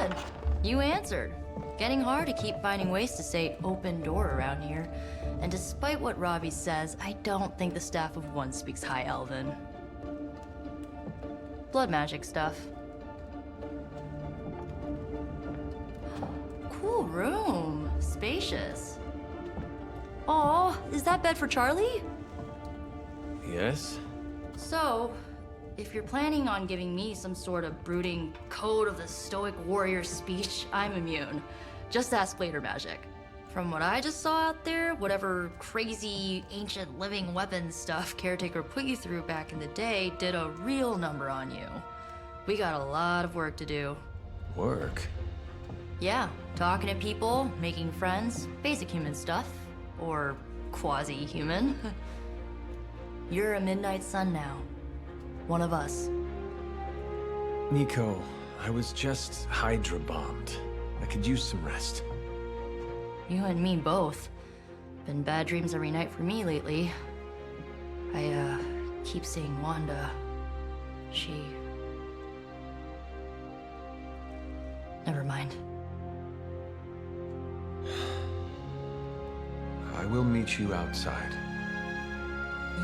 And you answered. Getting hard to keep finding ways to say open door around here. And despite what Robbie says, I don't think the staff of one speaks High Elven. Blood magic stuff. Cool room. Spacious. Aw, is that bed for Charlie? Yes? So, if you're planning on giving me some sort of brooding code of the stoic warrior speech, I'm immune. Just ask later, Magic. From what I just saw out there, whatever crazy ancient living weapons stuff Caretaker put you through back in the day did a real number on you. We got a lot of work to do. Work? Yeah, talking to people, making friends, basic human stuff. Or quasi-human. You're a Midnight Sun now. One of us. Nico, I was just Hydra bombed. I could use some rest. You and me both. Been bad dreams every night for me lately. I, keep seeing Wanda. She... Never mind. I will meet you outside.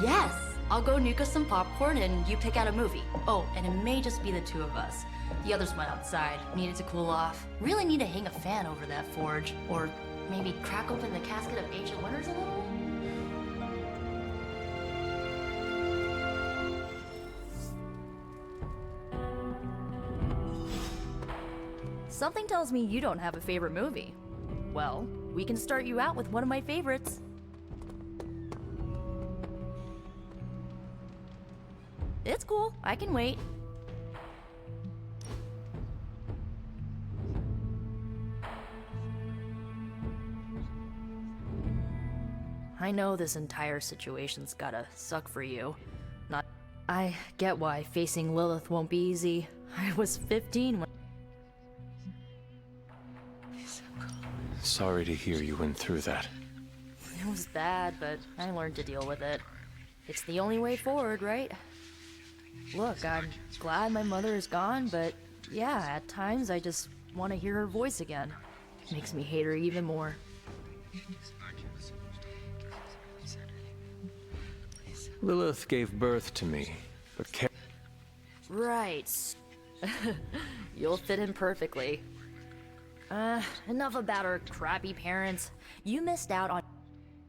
Yes! I'll go nuke us some popcorn and you pick out a movie. Oh, and it may just be the two of us. The others went outside, needed to cool off. Really need to hang a fan over that forge. Or maybe crack open the casket of ancient wonders a little? Something tells me you don't have a favorite movie. Well, we can start you out with one of my favorites. It's cool, I can wait. I know this entire situation's gotta suck for you. I get why facing Lilith won't be easy. I was 15 when... Sorry to hear you went through that. It was bad, but I learned to deal with it. It's the only way forward, right? Look, I'm glad my mother is gone, but yeah, at times I just want to hear her voice again. Makes me hate her even more. Lilith gave birth to me, but Right. You'll fit in perfectly. Enough about her crappy parents. You missed out on...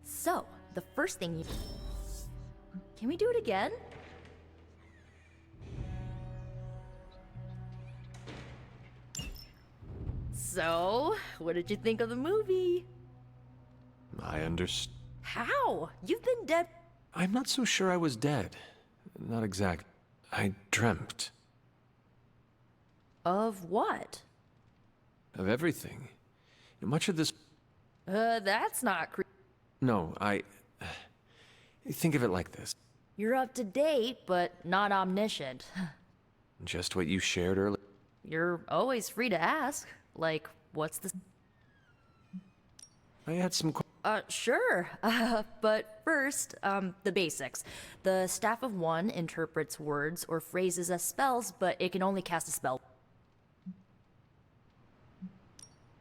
So, the first thing you... Can we do it again? So, what did you think of the movie? I understand. How? You've been dead... I'm not so sure I was dead. Not exact. I dreamt. Of what? Of everything. Much of this... That's not No, think of it like this. You're up to date, but not omniscient. Just what you shared earlier. You're always free to ask. Like, what's the... I had some... Sure. But first, the basics. The Staff of One interprets words or phrases as spells, but it can only cast a spell.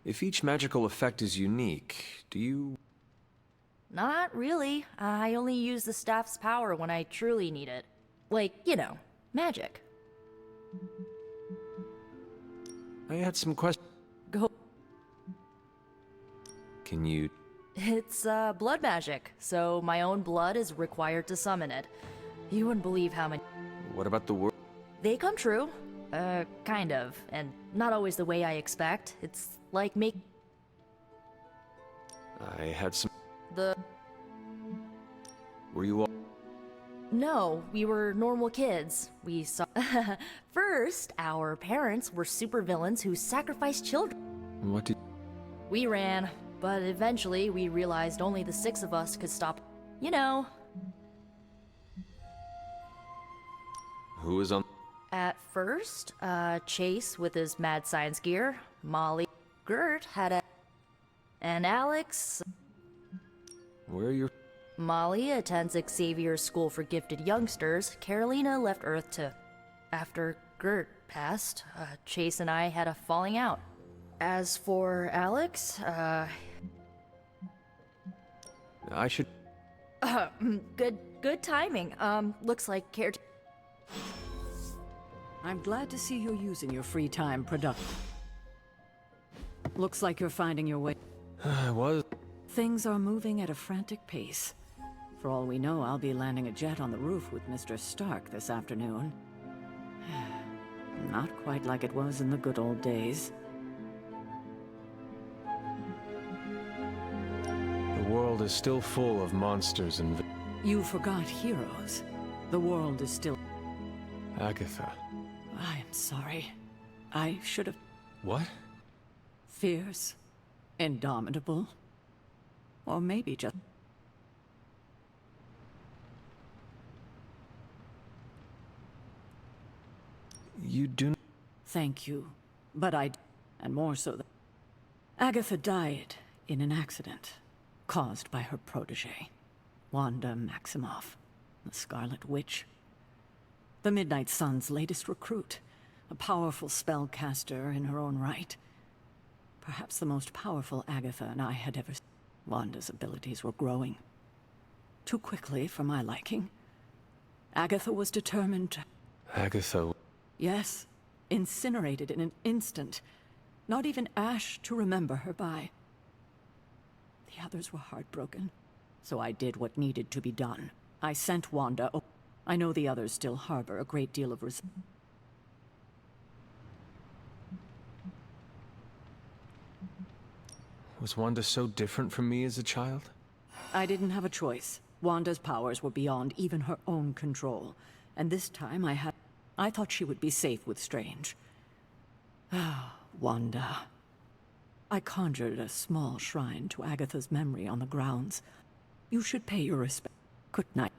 If each magical effect is unique, do you... Not really. I only use the staff's power when I truly need it. Like, you know, magic. I had some questions. Go. Can you... It's, blood magic, so my own blood is required to summon it. You wouldn't believe how many... What about the word? They come true. Kind of. And not always the way I expect. It's like I had some... The... Were you all... No, we were normal kids. We saw... First, our parents were supervillains who sacrificed children. What did... We ran, but eventually we realized only the 6 of us could stop... You know. Who was on... At first, Chase with his mad science gear, Molly, Gert had a... And Alex... Where are your... Molly attends Xavier's School for Gifted Youngsters. Carolina left Earth to... After Gert passed, Chase and I had a falling out. As for Alex, I should... good timing. Looks like I'm glad to see you're using your free time productive. Looks like you're finding your way. I was... Things are moving at a frantic pace. For all we know, I'll be landing a jet on the roof with Mr. Stark this afternoon. Not quite like it was in the good old days. The world is still full of monsters and... You forgot heroes. The world is still... Agatha. I am sorry. I should have... What? Fierce. Indomitable. Or maybe just... You do... Thank you. But and more so than... Agatha died in an accident caused by her protege, Wanda Maximoff, the Scarlet Witch. The Midnight Sun's latest recruit, a powerful spellcaster in her own right. Perhaps the most powerful Agatha and I had ever seen. Wanda's abilities were growing. Too quickly for my liking. Agatha was determined to... Agatha... Yes, incinerated in an instant. Not even ash to remember her by. The others were heartbroken, so I did what needed to be done. I sent Wanda... I know the others still harbor a great deal of Was Wanda so different from me as a child? I didn't have a choice. Wanda's powers were beyond even her own control. And this time I thought she would be safe with Strange. Ah, Wanda. I conjured a small shrine to Agatha's memory on the grounds. You should pay your respect. Good night.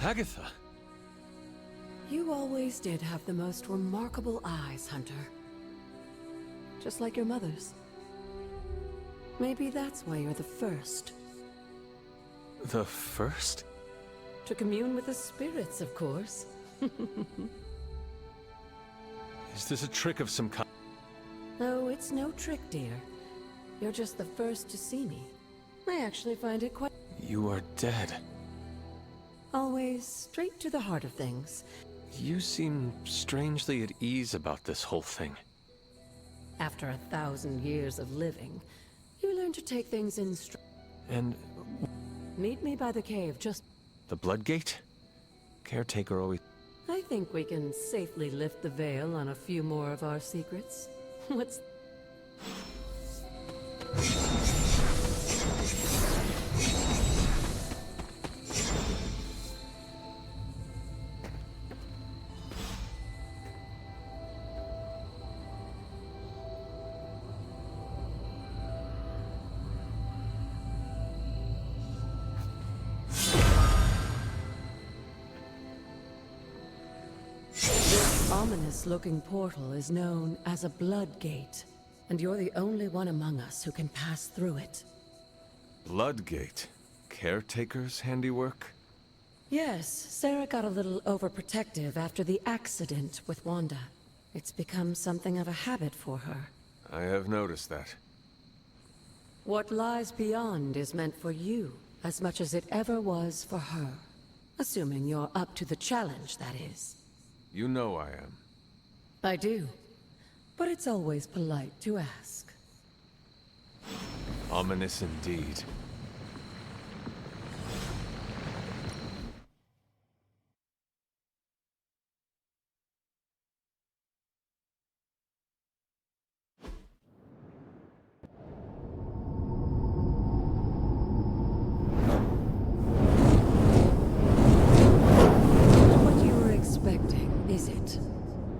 Agatha! You always did have the most remarkable eyes, Hunter. Just like your mother's. Maybe that's why you're the first. The first? To commune with the spirits, of course. Is this a trick of some kind? No, it's no trick, dear. You're just the first to see me. I actually find it quite... You are dead. Always straight to the heart of things. You seem strangely at ease about this whole thing. After 1,000 years of living, you learn to take things in And... Meet me by the cave, just... the Bloodgate? Caretaker always... I think we can safely lift the veil on a few more of our secrets. What's... ominous-looking portal is known as a Bloodgate, and you're the only one among us who can pass through it. Bloodgate? Caretaker's handiwork? Yes, Sarah got a little overprotective after the accident with Wanda. It's become something of a habit for her. I have noticed that. What lies beyond is meant for you, as much as it ever was for her. Assuming you're up to the challenge, that is. You know I am. I do. But it's always polite to ask. Ominous indeed.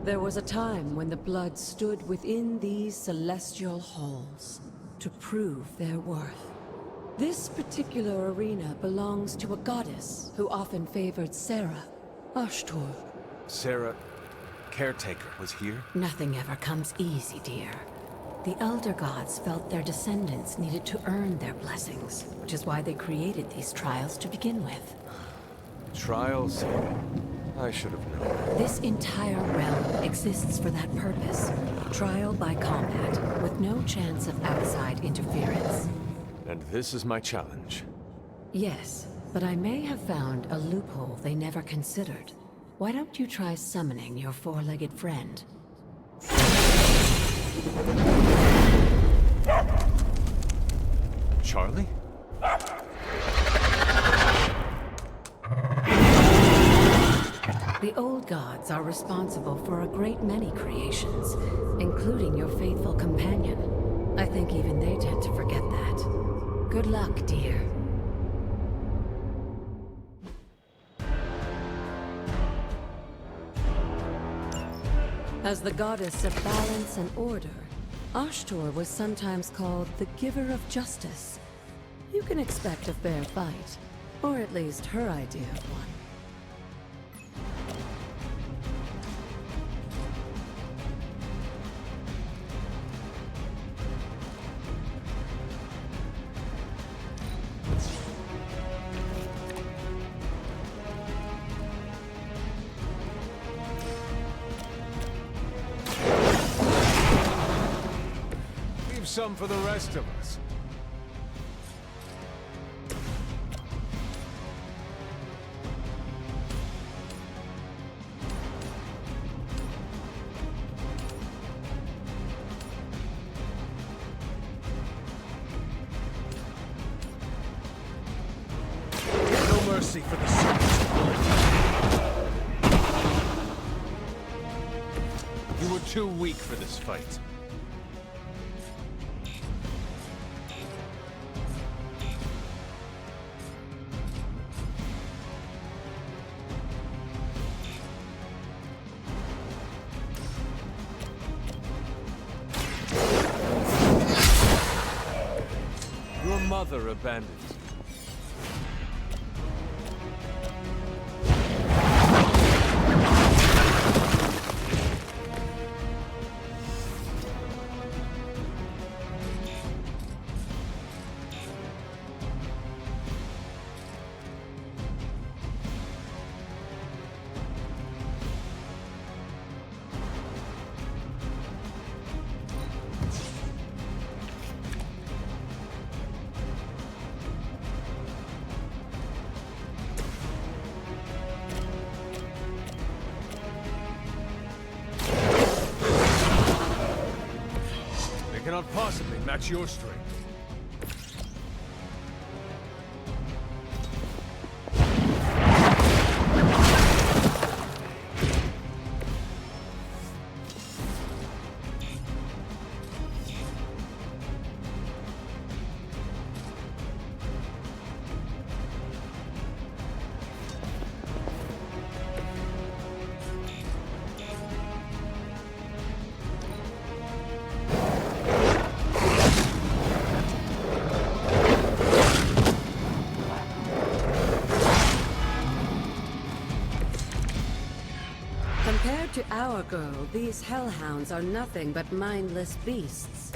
There was a time when the blood stood within these celestial halls to prove their worth. This particular arena belongs to a goddess who often favored Sarah, Ashtor. Sarah, caretaker, was here? Nothing ever comes easy, dear. The Elder Gods felt their descendants needed to earn their blessings, which is why they created these trials to begin with. Trials? I should have known. This entire realm exists for that purpose. Trial by combat, with no chance of outside interference. And this is my challenge. Yes, but I may have found a loophole they never considered. Why don't you try summoning your four-legged friend? Charlie? The old gods are responsible for a great many creations, including your faithful companion. I think even they tend to forget that. Good luck, dear. As the goddess of balance and order, Ashtor was sometimes called the giver of justice. You can expect a fair fight, or at least her idea of one. Some for the rest of us. No mercy for the souls. You were too weak for this fight. Your mother abandoned you. Cannot possibly match your strength. Compared to our girl, these hellhounds are nothing but mindless beasts.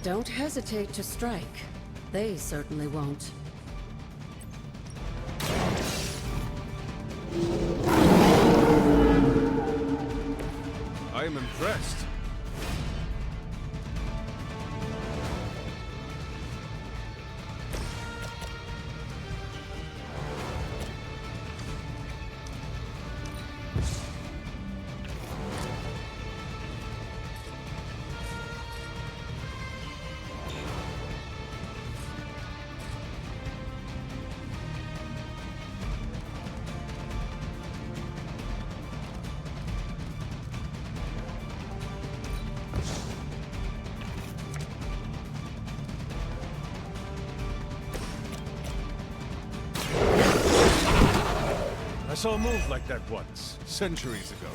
Don't hesitate to strike. They certainly won't. I am impressed. I saw a move like that once, centuries ago.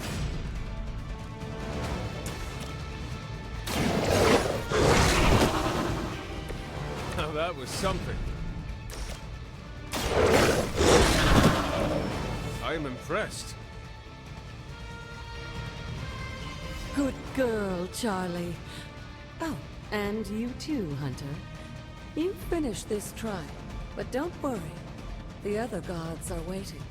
that was something. I am impressed. Good girl, Charlie. Oh, and you too, Hunter. You finished this trial, but don't worry. The other gods are waiting.